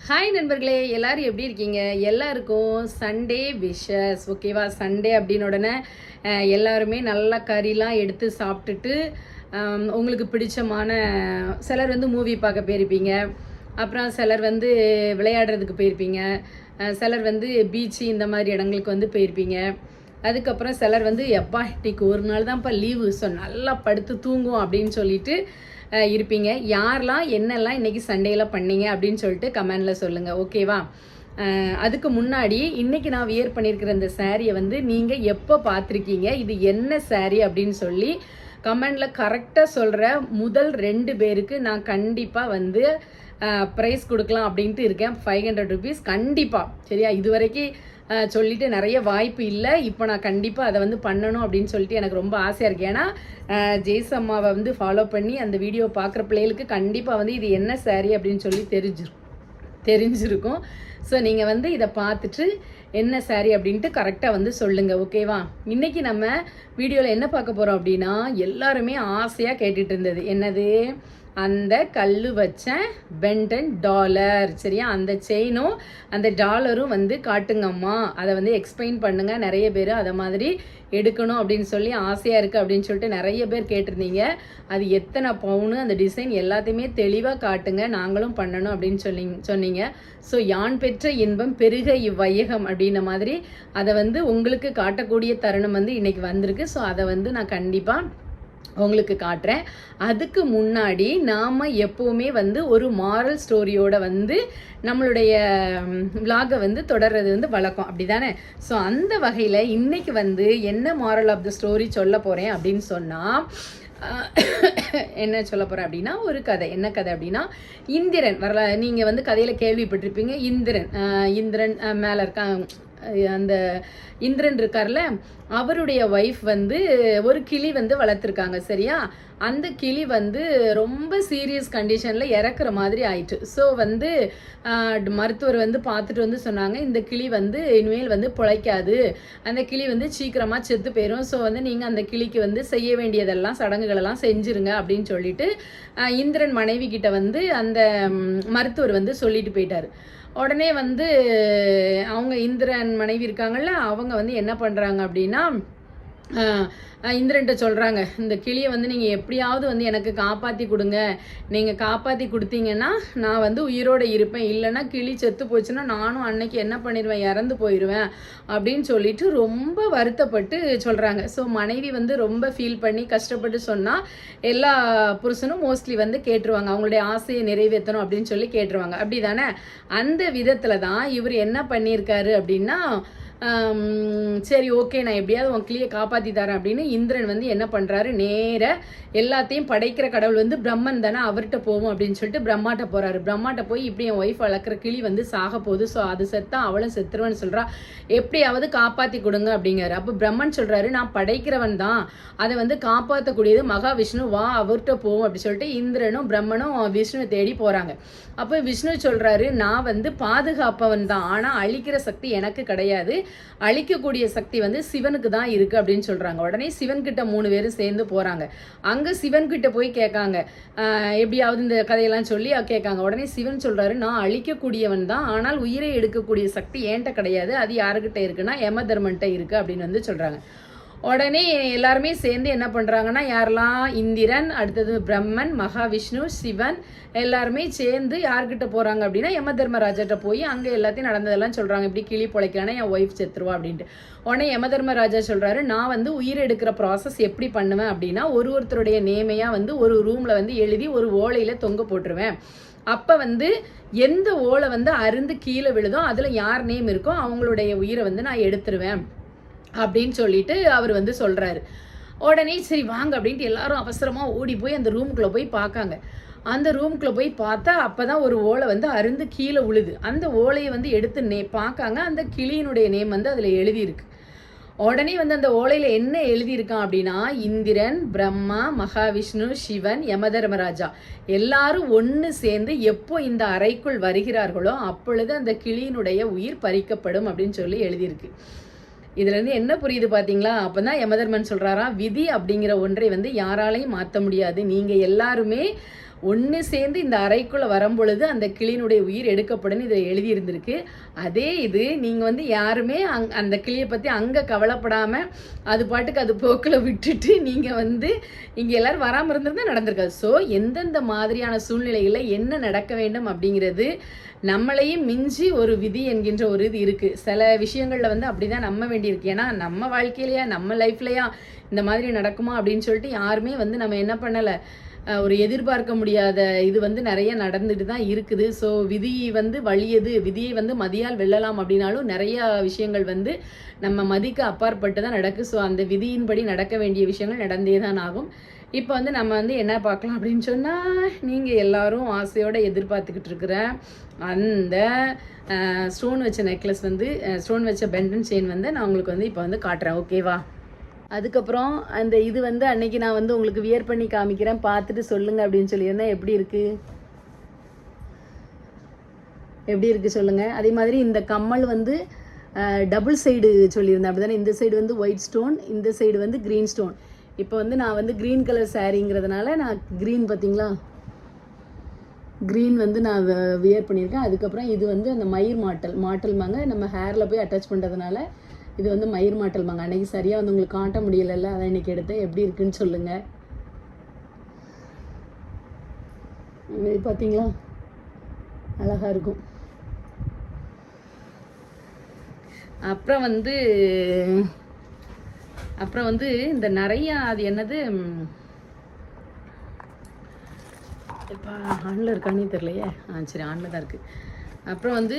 Hi நண்பர்களே, எல்லாரும் எப்படி இருக்கீங்க? எல்லாருக்கும் சண்டே விஷஸ். ஓகேவா? சண்டே அப்படின்னு உடனே எல்லாருமே நல்லா கறிலாம் எடுத்து சாப்பிட்டுட்டு உங்களுக்கு பிடிச்சமான சிலர் வந்து மூவி பார்க்க போயிருப்பீங்க. அப்புறம் சிலர் வந்து விளையாடுறதுக்கு போயிருப்பீங்க. சிலர் வந்து பீச்சு இந்த மாதிரி இடங்களுக்கு வந்து போயிருப்பீங்க. அதுக்கப்புறம் சிலர் வந்து எப்பா இன்னைக்கு ஒரு நாள் தான்ப்பா லீவு, ஸோ நல்லா படுத்து தூங்குவோம் அப்படின்னு சொல்லிட்டு இருப்பீங்க. யாரெல்லாம் என்னெல்லாம் இன்றைக்கி சண்டேயில் பண்ணீங்க அப்படின்னு சொல்லிட்டு கமெண்டில் சொல்லுங்கள். ஓகேவா? அதுக்கு முன்னாடி இன்றைக்கி நான் வியர் பண்ணியிருக்கிற இந்த சாரியை வந்து நீங்கள் எப்போ பார்த்துருக்கீங்க, இது என்ன சாரீ அப்படின்னு சொல்லி கமெண்டில் கரெக்டாக சொல்கிற முதல் 2 பேருக்கு நான் கண்டிப்பாக வந்து ப்ரைஸ் கொடுக்கலாம் அப்படின்ட்டு இருக்கேன். 500 ருபீஸ் கண்டிப்பாக. சரியா? இது வரைக்கும் சொல்லிட்டு நிறைய வாய்ப்பு இல்லை. இப்போ நான் கண்டிப்பாக அதை வந்து பண்ணணும் அப்படின்னு சொல்லிட்டு எனக்கு ரொம்ப ஆசையாக இருக்குது. ஏன்னா ஜெய்ஸ் அம்மாவை வந்து ஃபாலோ பண்ணி அந்த வீடியோ பார்க்குற பிள்ளைகளுக்கு கண்டிப்பாக வந்து இது என்ன சாரீ அப்படின்னு சொல்லி தெரிஞ்சிருக்கும். ஸோ நீங்கள் வந்து இதை பார்த்துட்டு என்ன சாரீ அப்படின்ட்டு கரெக்டாக வந்து சொல்லுங்கள். ஓகேவா? இன்றைக்கி நம்ம வீடியோவில் என்ன பார்க்க போகிறோம் அப்படின்னா, எல்லாருமே ஆசையாக கேட்டுட்டு இருந்தது என்னது, அந்த கல் வச்ச பென்டன் டாலர். சரியா? அந்த செயினும் அந்த டாலரும் வந்து காட்டுங்கம்மா, அதை வந்து எக்ஸ்பிளைன் பண்ணுங்கள். நிறைய பேர் அதை மாதிரி எடுக்கணும் அப்படின்னு சொல்லி ஆசையாக இருக்குது அப்படின்னு சொல்லிட்டு நிறைய பேர் கேட்டிருந்தீங்க. அது எத்தனை பவுனு, அந்த டிசைன் எல்லாத்தையுமே தெளிவாக காட்டுங்க, நாங்களும் பண்ணணும் அப்படின்னு சொன்னீங்க. ஸோ யான் பெற்ற இன்பம் பெருக இவ்வையகம் அப்படின்ன மாதிரி அதை வந்து உங்களுக்கு காட்டக்கூடிய தருணம் வந்து இன்றைக்கி வந்திருக்கு. ஸோ அதை வந்து நான் கண்டிப்பாக உங்களுக்கு காட்டுறேன். அதுக்கு முன்னாடி நாம் எப்போவுமே வந்து ஒரு மாரல் ஸ்டோரியோட வந்து நம்மளுடைய விலாகை வந்து தொடர்றது வந்து வழக்கம், அப்படி தானே? ஸோ அந்த வகையில் இன்றைக்கி வந்து என்ன மாரல் ஆஃப் த ஸ்டோரி சொல்ல போகிறேன் அப்படின்னு சொன்னால், என்ன சொல்ல போகிறேன் அப்படின்னா, ஒரு கதை. என்ன கதை அப்படின்னா, இந்திரன் நீங்கள் வந்து கதையில் கேள்விப்பட்டிருப்பீங்க. இந்திரன் மேலே இருக்காங்க, அந்த இந்திரன் இருக்கார்ல, அவருடைய ஒய்ஃப் வந்து ஒரு கிளி வந்து வளர்த்துருக்காங்க. சரியா? அந்த கிளி வந்து ரொம்ப சீரியஸ் கண்டிஷனில் இறக்குற மாதிரி ஆயிட்டு. ஸோ வந்து மருத்துவர் வந்து பார்த்துட்டு வந்து சொன்னாங்க, இந்த கிளி வந்து இனிமேல் வந்து பிழைக்காது, அந்த கிளி வந்து சீக்கிரமாக செத்து போயிடும். ஸோ வந்து நீங்கள் அந்த கிளிக்கு வந்து செய்ய வேண்டியதெல்லாம் சடங்குகளெல்லாம் செஞ்சுருங்க அப்படின்னு சொல்லிட்டு இந்திரன் மனைவி கிட்ட வந்து அந்த மருத்துவர் வந்து சொல்லிட்டு போயிட்டார். உடனே வந்து அவங்க இந்திரன் மனைவி இருக்காங்கல்ல, அவங்க வந்து என்ன பண்ணுறாங்க அப்படின்னா, இந்திரன்ட்ட சொல்கிறாங்க, இந்த கிளியை வந்து நீங்கள் எப்படியாவது வந்து எனக்கு காப்பாற்றி கொடுங்க, நீங்கள் காப்பாற்றி கொடுத்தீங்கன்னா நான் வந்து உயிரோடு இருப்பேன், இல்லைன்னா கிளி செத்து போச்சுன்னா நானும் அன்னைக்கு என்ன பண்ணிடுவேன், இறந்து போயிடுவேன் அப்படின்னு சொல்லிட்டு ரொம்ப வருத்தப்பட்டு சொல்கிறாங்க. ஸோ மனைவி வந்து ரொம்ப ஃபீல் பண்ணி கஷ்டப்பட்டு சொன்னால் எல்லா புருஷனும் மோஸ்ட்லி வந்து கேட்டுருவாங்க, அவங்களுடைய ஆசையை நிறைவேற்றணும் அப்படின்னு சொல்லி கேட்டுருவாங்க. அப்படி தானே? அந்த விதத்தில் தான் இவர் என்ன பண்ணியிருக்காரு அப்படின்னா, சரி ஓகே, நான் எப்படியாவது உன் கிளியை காப்பாற்றி தரேன் அப்படின்னு இந்திரன் வந்து என்ன பண்ணுறாரு, நேராக எல்லாத்தையும் படைக்கிற கடவுள் வந்து பிரம்மன் தானே, அவர்கிட்ட போவோம் அப்படின்னு சொல்லிட்டு பிரம்மாட்ட போகிறாரு. பிரம்மாட்ட போய் இப்படி என் ஒய்ஃப் வளர்க்குற கிளி வந்து சாக போகுது, ஸோ அது செத்தா அவளும் செத்துருவன்னு சொல்கிறா, எப்படியாவது காப்பாற்றி கொடுங்க அப்படிங்கிறாரு. அப்போ பிரம்மன் சொல்கிறாரு, நான் படைக்கிறவன் தான், அதை வந்து காப்பாற்றக்கூடியது மகாவிஷ்ணு, வா அவர்கிட்ட போவோம் அப்படி சொல்லிட்டு இந்திரனும் பிரம்மனும் விஷ்ணுவை தேடி போகிறாங்க. அப்போ விஷ்ணு சொல்கிறாரு, நான் வந்து பாதுகாப்பவன் தான், ஆனால் அழிக்கிற சக்தி எனக்கு கிடையாது, அழிக்கக்கூடிய சக்தி வந்து சிவனுக்கு தான் இருக்குது அப்படின்னு சொல்கிறாங்க. உடனே சிவன்கிட்ட 3 பேரும் சேர்ந்து போகிறாங்க. அங்கே சிவன்கிட்ட போய் கேட்காங்க, எப்படியாவது இந்த கதையெல்லாம் சொல்லி கேட்காங்க. உடனே சிவன் சொல்கிறாரு, நான் அழிக்கக்கூடியவன் தான், ஆனால் உயிரை எடுக்கக்கூடிய சக்தி என்கிட்ட கிடையாது, அது யாருக்கிட்ட இருக்குன்னா யமதர்மன்கிட்ட இருக்குது அப்படின்னு வந்து சொல்கிறாங்க. உடனே எல்லாருமே சேர்ந்து என்ன பண்ணுறாங்கன்னா, யாரெல்லாம், இந்திரன், அடுத்தது பிரம்மன், மகாவிஷ்ணு, சிவன் எல்லாருமே சேர்ந்து யார்கிட்ட போகிறாங்க அப்படின்னா யமதர்மராஜாட்ட போய் அங்கே எல்லாத்தையும் நடந்ததெல்லாம் சொல்கிறாங்க. இப்படி கிளி பொழைக்கலான்னா என் ஒய்ஃப் செத்துருவா அப்படின்ட்டு. உடனே யமதர்மராஜா சொல்கிறாரு, நான் வந்து உயிர் எடுக்கிற ப்ராசஸ் எப்படி பண்ணுவேன் அப்படின்னா, ஒருத்தருடைய நேமையாக வந்து ஒரு ரூமில் வந்து எழுதி ஒரு ஓலையில் தொங்க போட்டுருவேன். அப்போ வந்து எந்த ஓலை வந்து அருந்து கீழே விழுதோ அதில் யார் நேம் இருக்கோ அவங்களுடைய உயிரை வந்து நான் எடுத்துருவேன் அப்படின்னு சொல்லிட்டு அவர் வந்து சொல்கிறாரு. உடனே சரி வாங்க அப்படின்ட்டு எல்லாரும் அவசரமாக ஓடி போய் அந்த ரூமுக்குள்ளே போய் பார்க்காங்க. அந்த ரூமுக்குள்ளே போய் பார்த்தா அப்போ தான் ஒரு ஓலை வந்து அருந்து கீழே உழுது. அந்த ஓலையை வந்து எடுத்து பார்க்காங்க, அந்த கிளியினுடைய நேம் வந்து அதில் எழுதியிருக்கு. உடனே வந்து அந்த ஓலையில் என்ன எழுதியிருக்கான் அப்படின்னா, இந்திரன், பிரம்மா, மகாவிஷ்ணு, சிவன், யமதர்மராஜா எல்லாரும் ஒன்று சேர்ந்து எப்போ இந்த அறைக்குள் வருகிறார்களோ அப்பொழுது அந்த கிளியினுடைய உயிர் பறிக்கப்படும் அப்படின்னு சொல்லி எழுதியிருக்கு. இதுலேருந்து என்ன புரியுது பார்த்தீங்களா? அப்போ தான் யமதர்மன் சொல்கிறாராம், விதி அப்படிங்கிற ஒன்றை வந்து யாராலையும் மாற்ற முடியாது, நீங்கள் எல்லாருமே ஒன்று சேர்ந்து இந்த அறைக்குள்ளே வரும்பொழுது அந்த கிளியினுடைய உயிர் எடுக்கப்படும் இதில் எழுதியிருந்திருக்கு. அதே இது நீங்கள் வந்து யாருமே அந்த கிளியை பற்றி அங்கே கவலைப்படாமல் அது பாட்டுக்கு அது போக்கில் விட்டுட்டு நீங்கள் வந்து இங்கே எல்லோரும் வராமல் இருந்திருந்தால் நடந்திருக்காது. ஸோ எந்தெந்த மாதிரியான சூழ்நிலைகளில் என்ன நடக்க வேண்டும் அப்படிங்கிறது நம்மளையும் மிஞ்சி ஒரு விதி என்கின்ற ஒரு இது இருக்குது. சில விஷயங்களில் வந்து அப்படி தான் நம்ப வேண்டியிருக்கு. ஏன்னா நம்ம வாழ்க்கையிலையா நம்ம லைஃப்லையா இந்த மாதிரி நடக்குமா அப்படின்னு சொல்லிட்டு யாருமே வந்து நம்ம என்ன பண்ணலை, ஒரு எதிர்பார்க்க முடியாத இது வந்து நிறைய நடந்துட்டு தான் இருக்குது. ஸோ விதி வந்து வலியது, விதியை வந்து மதியால் வெல்லலாம் அப்படின்னாலும் நிறைய விஷயங்கள் வந்து நம்ம மதிக்கு அப்பாற்பட்டு தான் நடக்குது. ஸோ அந்த விதியின்படி நடக்க வேண்டிய விஷயங்கள் நடந்தே தான் ஆகும். இப்போ வந்து நம்ம வந்து என்ன பார்க்கலாம் அப்படின்னு சொன்னால், நீங்கள் எல்லாரும் ஆசையோடு எதிர்பார்த்துக்கிட்டு இருக்கிற அந்த ஸ்டோன் வச்ச நெக்லஸ் வந்து ஸ்டோன் வச்ச பெண்டன் செயின் வந்து நான் உங்களுக்கு வந்து இப்போ வந்து காட்டுறேன். ஓகேவா? அதுக்கப்புறம் அந்த இது வந்து அன்னைக்கு நான் வந்து உங்களுக்கு வியர் பண்ணி காமிக்கிறேன், பார்த்துட்டு சொல்லுங்கள் அப்படின்னு சொல்லியிருந்தேன். எப்படி இருக்குது சொல்லுங்கள். அதே மாதிரி இந்த கம்மல் வந்து டபுள் சைடு சொல்லியிருந்தேன் அப்படி தானே. இந்த சைடு வந்து ஒயிட் ஸ்டோன், இந்த சைடு வந்து க்ரீன் ஸ்டோன். இப்போ வந்து நான் வந்து க்ரீன் கலர் சாரீங்கிறதுனால நான் க்ரீன் பார்த்தீங்களா, க்ரீன் வந்து நான் வியர் பண்ணியிருக்கேன். அதுக்கப்புறம் இது வந்து அந்த மயிர் மாட்டல் மாங்க நம்ம ஹேரில் போய் அட்டாச் பண்ணுறதுனால இது வந்து மயிர் மாட்டல் மாங்க. அன்றைக்கி சரியாக வந்து உங்களுக்கு காட்ட முடியலைல்ல, அதை இன்றைக்கி எடுத்தேன். எப்படி இருக்குன்னு சொல்லுங்கள். பார்த்தீங்களா, அழகாக இருக்கும். அப்புறம் வந்து இந்த நிறையா அது என்னது இப்போ ஆனில் இருக்கானே தெரியலையே. சரி, ஆனில் தான் இருக்குது. அப்புறம் வந்து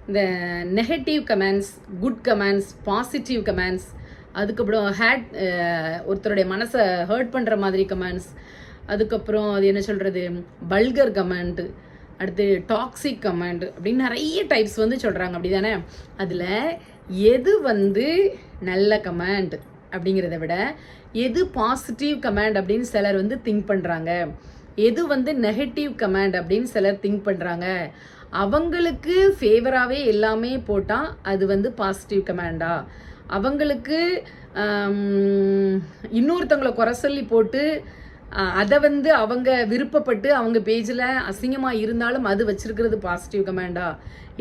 இந்த negative comments, good comments, positive comments, அதுக்கப்புறம் ஒருத்தருடைய மனசை ஹர்ட் பண்ணுற மாதிரி கமெண்ட்ஸ், அதுக்கப்புறம் அது என்ன சொல்கிறது, பல்கர் கமெண்ட்டு, அடுத்து டாக்ஸிக் கமெண்ட் அப்படின்னு நிறைய டைப்ஸ் வந்து சொல்கிறாங்க. அப்படி தானே? அதில் எது வந்து நல்ல கமெண்ட் அப்படிங்கிறத விட எது பாசிட்டிவ் கமெண்ட் அப்படின்னு சிலர் வந்து திங்க் பண்ணுறாங்க, எது வந்து நெகட்டிவ் கமெண்ட் அப்படின்னு சிலர் திங்க் பண்ணுறாங்க. அவங்களுக்கு ஃபேவராகவே எல்லாமே போட்டால் அது வந்து பாசிட்டிவ் கமெண்டா, அவங்களுக்கு இன்னொருத்தவங்களை குறை சொல்லி போட்டு அதை வந்து அவங்க விருப்பப்பட்டு அவங்க பேஜில் அசிங்கமாக இருந்தாலும் அது வச்சுருக்கிறது பாசிட்டிவ் கமெண்டா,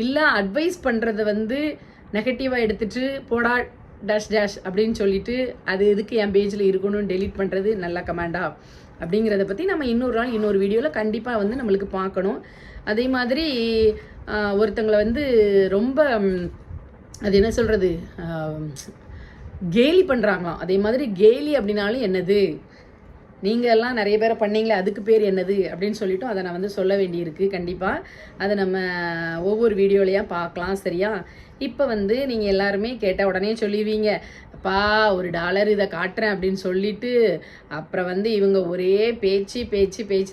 இல்லை அட்வைஸ் பண்ணுறத வந்து நெகட்டிவாக எடுத்துகிட்டு போடா டேஷ் அப்படின்னு சொல்லிட்டு அது எதுக்கு என் பேஜில் இருக்கணும்னு டெலீட் பண்ணுறது நல்ல கமெண்டா அப்படிங்கிறத பற்றி நம்ம இன்னொரு நாள் இன்னொரு வீடியோவில் கண்டிப்பாக வந்து நம்மளுக்கு பார்க்கணும். அதே மாதிரி ஒருத்தங்களை வந்து ரொம்ப அது என்ன சொல்கிறது, கேலி பண்ணுறாங்களாம். அதே மாதிரி கேலி அப்படின்னாலும் என்னது, நீங்கள் எல்லாம் நிறைய பேரை பண்ணீங்களே அதுக்கு பேர் என்னது அப்படின்னு சொல்லிவிட்டு அதை நான் வந்து சொல்ல வேண்டியிருக்கு. கண்டிப்பாக அதை நம்ம ஒவ்வொரு வீடியோலையாக பார்க்கலாம். சரியா? இப்போ வந்து நீங்கள் எல்லாருமே கேட்ட உடனே சொல்லுவீங்க, அப்பா $1 இதை காட்டுறேன் அப்படின்னு சொல்லிட்டு அப்புறம் வந்து இவங்க ஒரே பேச்சு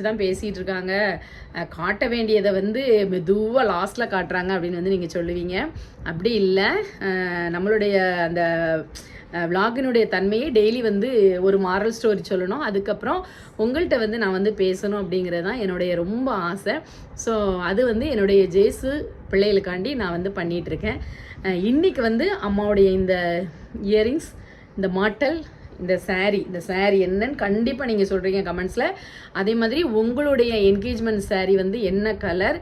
தான் பேசிகிட்டு இருக்காங்க, காட்ட வேண்டியதை வந்து மெதுவாக லாஸ்ட்டில் காட்டுறாங்க அப்படின்னு வந்து நீங்கள் சொல்லுவீங்க. அப்படி இல்லை, நம்மளுடைய அந்த விளாகினுடைய தன்மையை டெய்லி வந்து ஒரு மாரல் ஸ்டோரி சொல்லணும், அதுக்கப்புறம் உங்கள்கிட்ட வந்து நான் வந்து பேசணும் அப்படிங்கிறது தான் என்னுடைய ரொம்ப ஆசை. ஸோ அது வந்து என்னுடைய ஜேசு பிள்ளைகளுக்காண்டி நான் வந்து பண்ணிகிட்ருக்கேன். இன்றைக்கி வந்து அம்மாவுடைய இந்த இயரிங்ஸ், இந்த மாட்டல், இந்த சாரீ என்னன்னு கண்டிப்பாக நீங்கள் சொல்கிறீங்க கமெண்ட்ஸில். அதே மாதிரி உங்களுடைய என்கேஜ்மெண்ட் சாரீ வந்து என்ன கலர்,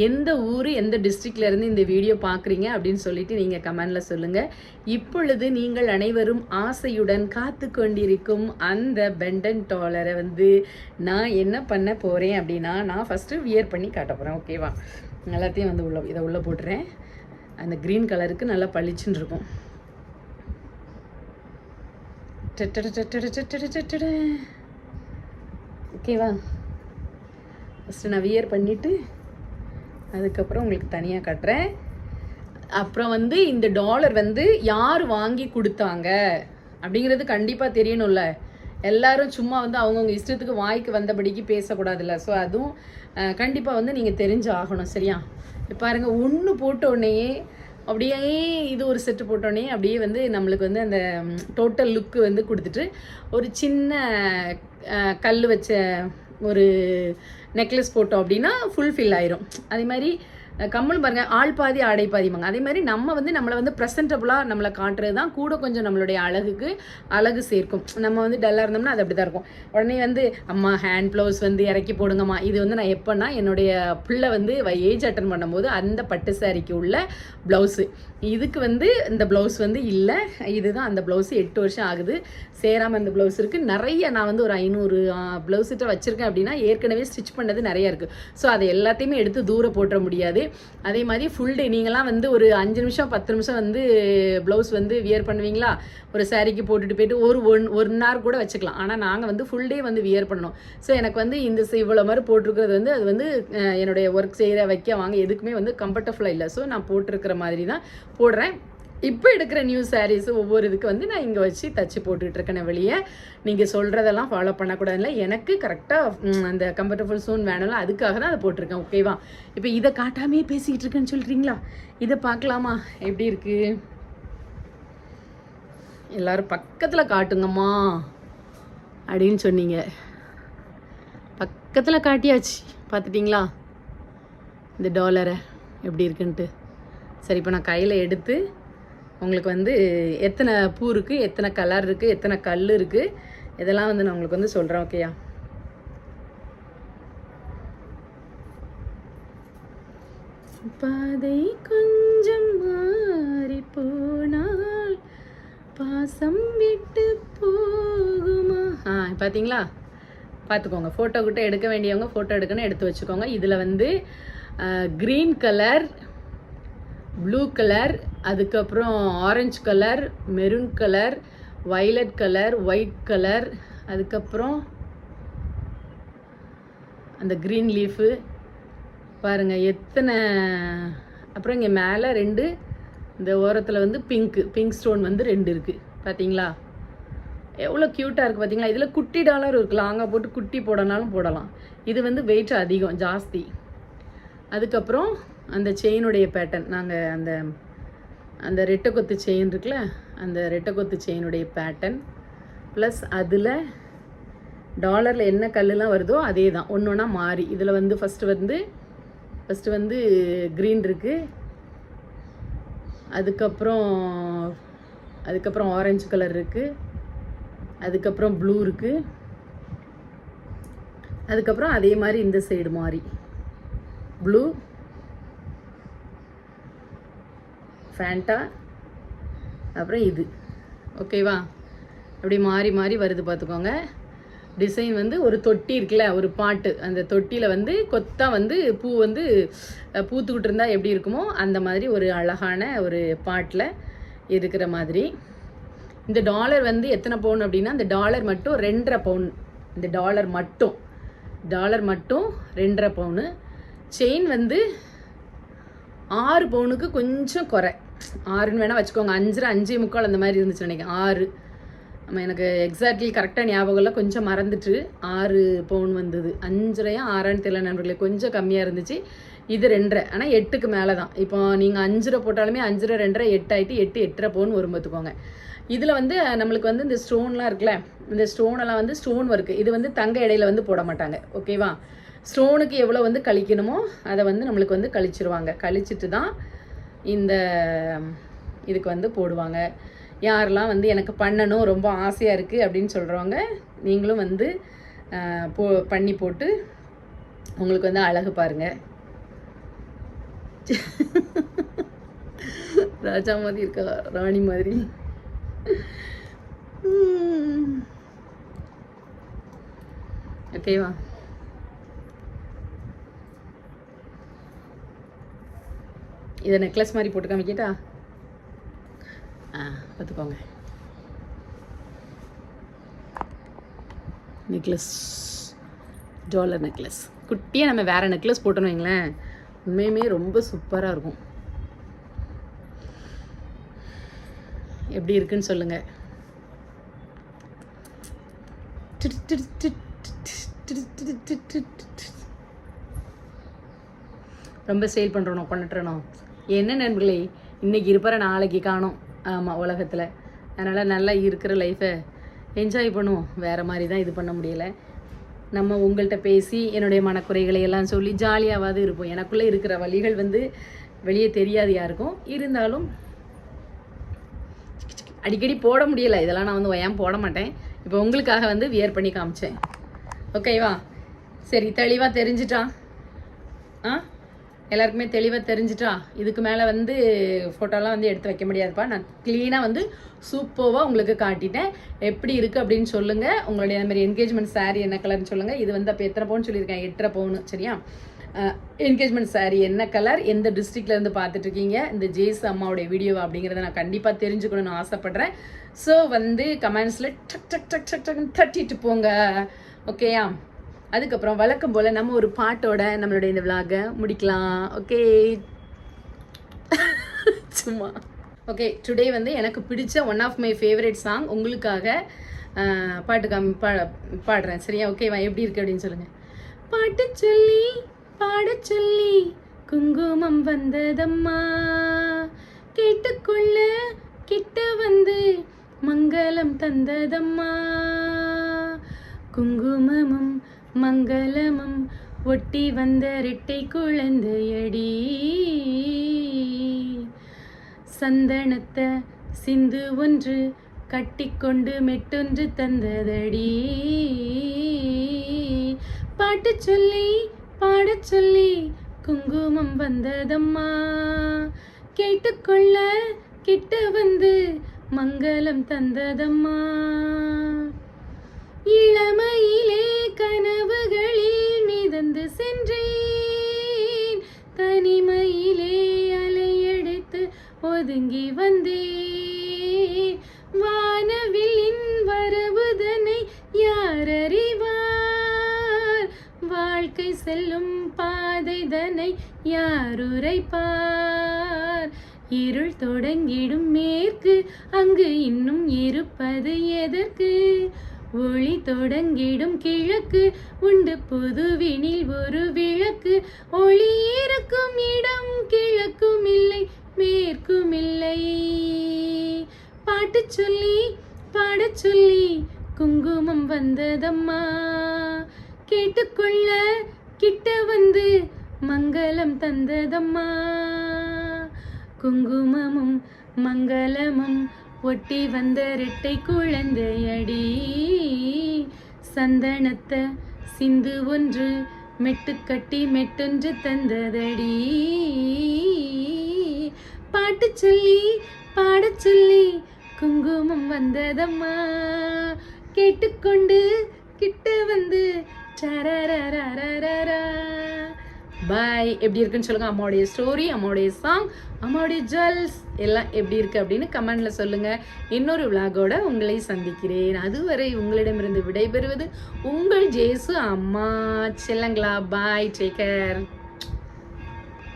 எந்த ஊர், எந்த டிஸ்ட்ரிக்ட்லேருந்து இந்த வீடியோ பார்க்குறீங்க அப்படின்னு சொல்லிட்டு நீங்கள் கமெண்டில் சொல்லுங்கள். இப்பொழுது நீங்கள் அனைவரும் ஆசையுடன் காத்து கொண்டிருக்கும் அந்த பெண்டன் டாலரை வந்து நான் என்ன பண்ண போகிறேன் அப்படின்னா, நான் ஃபஸ்ட்டு வியர் பண்ணி காட்ட போகிறேன். ஓகேவா? எல்லாத்தையும் வந்து இதை உள்ளே போட்டுறேன். அந்த க்ரீன் கலருக்கு நல்லா பளிச்சுன்னு இருக்கும். ஓகேவா? ஃபஸ்ட்டு நான் வியர் பண்ணிவிட்டு அதுக்கப்புறம் உங்களுக்கு தனியாக காட்டுறேன். அப்புறம் வந்து இந்த டாலர் வந்து யார் வாங்கி கொடுத்தாங்க அப்படிங்கிறது கண்டிப்பாக தெரியணும்ல. எல்லாரும் சும்மா வந்து அவங்கவுங்க இஷ்டத்துக்கு வாய்க்கு வந்தபடிக்கு பேசக்கூடாதுல்ல. ஸோ அதுவும் கண்டிப்பாக வந்து நீங்கள் தெரிஞ்சு ஆகணும். சரியா? பாருங்கள், ஒன்று போட்டோடனேயே அப்படியே இது ஒரு செட்டு போட்டோடனே அப்படியே வந்து நம்மளுக்கு வந்து அந்த டோட்டல் லுக்கு வந்து கொடுத்துட்டு ஒரு சின்ன கல் வச்ச ஒரு நெக்லஸ் போட்டோம் அப்படின்னா ஃபுல்ஃபில் ஆயிரும். அதே மாதிரி கம்மல் பாருங்கள், ஆள் பாதி ஆடை பாதிமாங்க. அதே மாதிரி நம்ம வந்து நம்மளை வந்து ப்ரெசன்டபுளாக நம்மளை காட்டுறது தான் கூட கொஞ்சம் நம்மளுடைய அழகுக்கு அழகு சேர்க்கும். நம்ம வந்து டல்லாக இருந்தோம்னா அது அப்படி தான் இருக்கும். உடனே வந்து அம்மா ஹேண்ட் ப்ளவுஸ் வந்து இறக்கி போடுங்கம்மா. இது வந்து நான் எப்போன்னா என்னுடைய பிள்ளை வந்து ஏஜ் அட்டன் பண்ணும்போது அந்த பட்டு சாரிக்கு உள்ள ப்ளவுஸு. இதுக்கு வந்து இந்த ப்ளவுஸ் வந்து இல்லை, இதுதான் அந்த ப்ளவுஸு. 8 வருஷம் ஆகுது சேராமல் இந்த ப்ளவுஸ் இருக்குது. நிறைய நான் வந்து ஒரு 500 ப்ளவுஸ்கிட்ட வச்சுருக்கேன் அப்படின்னா ஏற்கனவே ஸ்டிச் பண்ணது நிறையா இருக்குது. ஸோ அதை எல்லாத்தையுமே எடுத்து தூரம் போட்டுற முடியாது. அதே மாதிரி ஃபுல் டே நீங்களாம் வந்து ஒரு 5 நிமிஷம் 10 நிமிஷம் வந்து ப்ளவுஸ் வந்து வியர் பண்ணுவீங்களா? ஒரு சாரிக்கு போட்டுட்டு போயிட்டு ஒரு நார் கூட வச்சுக்கலாம். ஆனால் நாங்கள் வந்து ஃபுல் டே வந்து வியர் பண்ணோம். ஸோ எனக்கு வந்து இந்த இவ்வளோ மாதிரி போட்டிருக்கிறது வந்து அது வந்து என்னுடைய ஒர்க் செய்கிற வாங்க எதுக்குமே வந்து கம்ஃபர்டபுளாக இல்லை. ஸோ நான் போட்டிருக்கிற மாதிரி தான் போடுறேன். இப்போ எடுக்கிற நியூ சாரீஸு ஒவ்வொரு இதுக்கு வந்து நான் இங்கே வச்சு தச்சு போட்டுட்ருக்கேன். வெளியே நீங்கள் சொல்கிறதெல்லாம் ஃபாலோ பண்ணக்கூடாதுல்ல. எனக்கு கரெக்டாக அந்த கம்ஃபர்டபுள் சூன் வேணும்ல, அதுக்காக தான் அதை போட்டிருக்கேன். ஓகேவா? இப்போ இதை காட்டாமே பேசிக்கிட்டு இருக்கேன்னு சொல்கிறீங்களா? இதை பார்க்கலாமா எப்படி இருக்குது? எல்லோரும் பக்கத்தில் காட்டுங்கம்மா அப்படின்னு சொன்னீங்க. பக்கத்தில் காட்டியாச்சு, பார்த்துட்டிங்களா இந்த டாலரை எப்படி இருக்குன்ட்டு? சரி, இப்போ நான் கையில் எடுத்து உங்களுக்கு வந்து எத்தனை பூ இருக்குது, எத்தனை கலர் இருக்குது, எத்தனை கல் இருக்குது, இதெல்லாம் வந்து நான் உங்களுக்கு வந்து சொல்கிறேன். ஓகேயா? பாதை கொஞ்சம் மாறி போனால் பாசம் விட்டு போகுமா? பார்த்தீங்களா? பார்த்துக்கோங்க. ஃபோட்டோ கிட்ட எடுக்க வேண்டியவங்க ஃபோட்டோ எடுக்கணும், எடுத்து வச்சுக்கோங்க. இதில் வந்து க்ரீன் கலர், ப்ளூ கலர், அதுக்கப்புறம் orange colour, maroon colour, violet colour, white colour, அதுக்கப்புறம் அந்த க்ரீன் லீஃபு பாருங்கள் எத்தனை. அப்புறம் இங்கே மேலே 2, இந்த ஓரத்தில் வந்து பிங்க் ஸ்டோன் வந்து 2 இருக்குது. பார்த்தீங்களா எவ்வளோ க்யூட்டாக இருக்குது? பார்த்தீங்களா? இதில் குட்டி டாலர் இருக்குது, லாங்காக போட்டு குட்டி போடனாலும் போடலாம். இது வந்து வெயிட் அதிகம் ஜாஸ்தி. அதுக்கப்புறம் அந்த செயினுடைய பேட்டர்ன், நாங்கள் அந்த ரெட்டை கொத்து செயின் இருக்குல்ல, அந்த ரெட்டை கொத்து செயினுடைய பேட்டர்ன் ப்ளஸ் அதில் டாலரில் என்ன கல்லுலாம் வருதோ அதே தான் ஒன்று ஒன்றா மாறி. இதில் வந்து ஃபஸ்ட்டு வந்து க்ரீன் இருக்குது, அதுக்கப்புறம் ஆரஞ்சு கலர் இருக்குது, அதுக்கப்புறம் ப்ளூ இருக்குது, அதுக்கப்புறம் அதே மாதிரி இந்த சைடு மாறி ப்ளூ, ஃபேண்டா, அப்புறம் இது. ஓகேவா? அப்படி மாறி மாறி வருது பார்த்துக்கோங்க. டிசைன் வந்து ஒரு தொட்டி இருக்குல்ல, ஒரு பாட்டு, அந்த தொட்டியில் வந்து கொத்தாக வந்து பூ வந்து பூத்துக்கிட்டு இருந்தால் எப்படி இருக்குமோ அந்த மாதிரி ஒரு அழகான ஒரு பாட்டில் இருக்கிற மாதிரி. இந்த டாலர் வந்து எத்தனை பவுன் அப்படின்னா, இந்த டாலர் மட்டும் 2.5 பவுன். இந்த டாலர் மட்டும் 2.5 பவுனு. செயின் வந்து 6 பவுனுக்கு கொஞ்சம் குறை, 6ன்னு வேணால் வச்சுக்கோங்க. 5.25 அந்த மாதிரி இருந்துச்சு நினைக்கிறேன். 6 நம்ம எனக்கு எக்ஸாக்ட்லி கரெக்டாக ஞாபகம் இல்லை, கொஞ்சம் மறந்துட்டு 6 பவுன் வந்தது. 5.5 6ன்னு தெரியல நண்பர்களே, கொஞ்சம் கம்மியாக இருந்துச்சு. இது 2.5, ஆனால் 8க்கு மேலே தான். இப்போ நீங்கள் 5 போட்டாலுமே 5 2 8 ஆகிட்டு 8.5 பவுன் வரும் பார்த்துக்கோங்க. இதில் வந்து நம்மளுக்கு வந்து இந்த ஸ்டோன்லாம் இருக்குல்ல, இந்த ஸ்டோனெல்லாம் வந்து ஸ்டோன் ஒர்க்கு. இது வந்து தங்க இடையில வந்து போட மாட்டாங்க. ஓகேவா? ஸ்டோனுக்கு எவ்வளோ வந்து கழிக்கணுமோ அதை வந்து நம்மளுக்கு வந்து கழிச்சிருவாங்க. கழிச்சிட்டு தான் இந்த இதுக்கு வந்து போடுவாங்க. யாரெல்லாம் வந்து எனக்கு பண்ணணும் ரொம்ப ஆசையாக இருக்குது அப்படின்னு சொல்கிறவங்க நீங்களும் வந்து பண்ணி போட்டு உங்களுக்கு வந்து அழகு பாருங்கள். ராஜா மாதிரி இருக்கா, ராணி மாதிரி. ஓகேவா? இதை நெக்லஸ் மாதிரி போட்டு காமிக்கிட்டா? பார்த்துக்கோங்க. Necklace, dollar necklace. குட்டியாக நம்ம வேறு நெக்லஸ் போட்டோன்னு வைங்களேன், உண்மையுமே ரொம்ப சூப்பராக இருக்கும். எப்படி இருக்குன்னு சொல்லுங்கள். ரொம்ப சேல் பண்ணுறோம் கொண்டுட்டுறோம். என்ன நண்பர்களே, இன்றைக்கி இருப்பார நாளைக்கு காணும். ஆமாம், உலகத்தில். அதனால் நல்லா இருக்கிற லைஃப்பை என்ஜாய் பண்ணுவோம். வேறு மாதிரி தான் இது பண்ண முடியலை. நம்ம உங்கள்கிட்ட பேசி என்னுடைய மனக்குறைகளை எல்லாம் சொல்லி ஜாலியாவது இருப்போம். எனக்குள்ளே இருக்கிற வழிகள் வந்து வெளியே தெரியாது யாருக்கும். இருந்தாலும் அடிக்கடி போட முடியலை, இதெல்லாம் நான் வந்து ஏன் போட மாட்டேன். இப்போ உங்களுக்காக வந்து வியர் பண்ணி காமிச்சேன். ஓகேவா? சரி, தெளிவாக தெரிஞ்சிட்டா? எல்லாருக்குமே தெளிவாக தெரிஞ்சிட்டா? இதுக்கு மேலே வந்து ஃபோட்டோலாம் வந்து எடுத்து வைக்க முடியாதுப்பா. நான் க்ளீனாக வந்து சூப்பராக உங்களுக்கு காட்டிட்டேன். எப்படி இருக்குது அப்படின்னு சொல்லுங்கள். உங்களுடைய அந்த மாதிரி என்கேஜ்மெண்ட் சாரீ என்ன கலர்னு சொல்லுங்கள். இது வந்து அப்போ எத்தனை பவுன் சொல்லியிருக்கேன்? 8.5 பவுன். சரியா? என்கேஜ்மெண்ட் சாரீ என்ன கலர், எந்த டிஸ்ட்ரிக்ட்லேருந்து பார்த்துட்ருக்கீங்க, இந்த ஜேஸ் அம்மாவுடைய வீடியோவா அப்படிங்கிறத நான் கண்டிப்பாக தெரிஞ்சுக்கணும்னு ஆசைப்பட்றேன். ஸோ வந்து கமெண்ட்ஸில் டக் டக் டக் டக் டக்னு தட்டிட்டு போங்க. ஓகேயா? அதுக்கப்புறம் வழக்கம் போல் நம்ம ஒரு பாட்டோட நம்மளுடைய இந்த விலாகை முடிக்கலாம். ஓகே, சும்மா ஓகே. டுடே வந்து எனக்கு பிடிச்ச one of my favourite song உங்களுக்காக பாடுறேன். சரியா? ஓகேவா? எப்படி இருக்குது அப்படின்னு சொல்லுங்கள். பாட்டு சொல்லி பாட சொல்லி குங்குமம் வந்ததம்மா, கேட்டுக்கொள்ள கிட்ட வந்து மங்களம் தந்ததம்மா, குங்குமமும் மங்களமும் ஒட்டி வந்த இரட்டை குழந்தையடி, சந்தனத்தை சிந்து ஒன்று கட்டிக்கொண்டு மெட்டொன்று தந்ததடி, பாட்டு சொல்லி பாட சொல்லி குங்குமம் வந்ததம்மா, கேட்டுக்கொள்ள கிட்ட வந்து மங்களம் தந்ததம்மா, இளமையிலே கனவுகளில் மிதந்து சென்றேன், தனிமையிலே அலையடித்து ஒதுங்கி வந்தேன், வானவில்லின் வரவுதனை யார் அறிவார், வாழ்க்கை செல்லும் பாதைதனை யார் உரைப்பார், இருள் தொடங்கிடும் மேற்கு அங்கு இன்னும் இருப்பது எதற்கு, ஒளி தொடங்கிடும் கிழக்கு உண்டு புதுவினில் ஒரு விளக்கு, ஒளி இருக்கும் இடம் கிழக்கும் இல்லை மேற்கும் இல்லை, பாட்டு சொல்லி பாட சொல்லி குங்குமம் வந்ததம்மா, கேட்டுக்கொள்ள கிட்ட வந்து மங்களம் தந்ததம்மா, குங்குமமும் மங்களமும் ஒட்டி வந்த இரட்டை குழந்தையடி, சந்தனத்தை சிந்து ஒன்று மெட்டுக்கட்டி மெட்டொன்று தந்ததடி, பாட்டு சொல்லி பாட சொல்லி குங்குமம் வந்ததம்மா, கேட்டுக்கொண்டு கிட்ட வந்து சரரரரரரா. பாய். எப்படி இருக்குன்னு சொல்லுங்கள். அம்மாவுடைய ஸ்டோரி, அம்மாவுடைய சாங், அம்மாவுடைய ஜுவல்ஸ் எல்லாம் எப்படி இருக்குது அப்படின்னு கமெண்டில் சொல்லுங்கள். இன்னொரு விலாகோட உங்களை சந்திக்கிறேன். அதுவரை உங்களிடமிருந்து விடைபெறுவது உங்கள் ஜேசு அம்மா. செல்லங்களா. பாய். Take care.